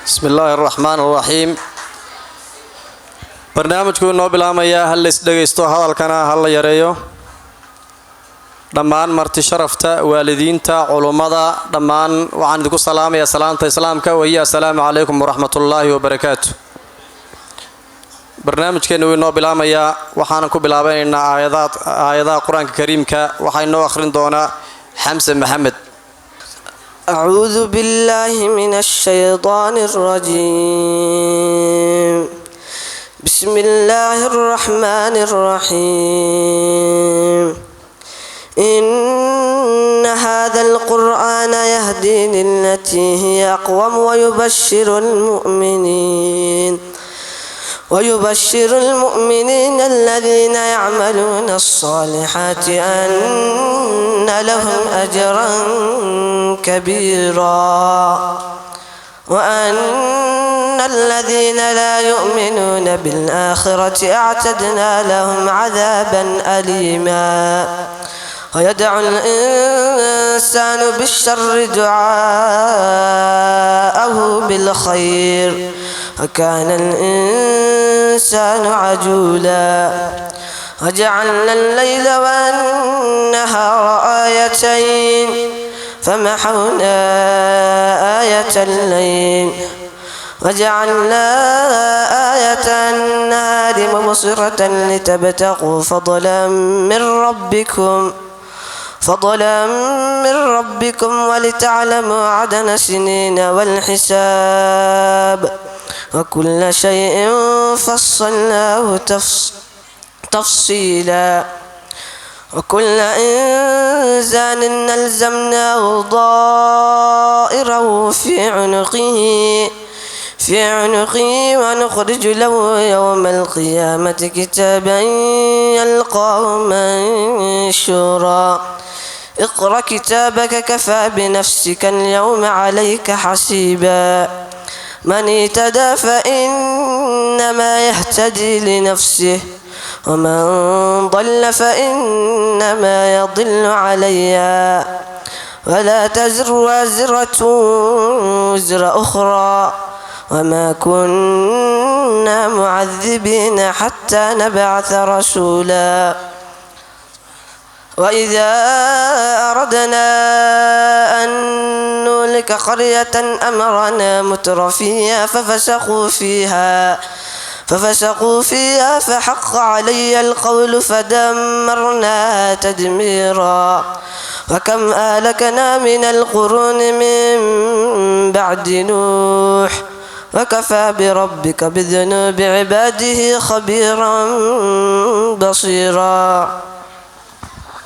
بسم الله الرحمن الرحيم. برنامجكم نو بلامaya hal is dhageysto hadalkana hal yareeyo dhamaan marti sharafta waalidiinta culimada dhamaan waxaan idinku salaamayaa salaanta islaamka wa hiya assalaamu alaykum wa rahmatullahi wa barakaatuh. barnaamijkeenu noo bilaamaya waxaan ku bilaabaynaa aayadaha quraanka kariimka waxay noo akhrin doonaa Xamse Maxamed. أعوذ بالله من الشيطان الرجيم. بسم الله الرحمن الرحيم. إن هذا القرآن يهدي للتي هي أقوم ويبشر المؤمنين الذين يعملون الصالحات أن لهم أجرا كبيرا وأن الذين لا يؤمنون بالآخرة أعتدنا لهم عذابا أليما ويدعو الإنسان بالشر دعاءه بالخير وكان الإنسان عجولا وجعلنا الليل والنهار آيتين فمحونا آية الليل وجعلنا آية النهار مبصرة لتبتغوا فضلا من ربكم ولتعلموا عدد السنين والحساب وكل شيء فصلناه تفصيلا وكل إنسان ألزمناه ضائره في عنقه ونخرج له يوم القيامة كتابا يلقاه منشورا اقرأ كتابك كفى بنفسك اليوم عليك حسيبا من اهتدى فإنما يهتدي لنفسه ومن ضل فإنما يضل عليها ولا تزر وازرة وزر أخرى وما كنا معذبين حتى نبعث رسولا وإذا أردنا أن نهلك قرية أمرنا مترفيها ففسقوا فيها فحق علي القول فدمرناها تدميرا وكم أهلكنا من القرون من بعد نوح وكفى بربك بذنوب عباده خبيرا بصيرا.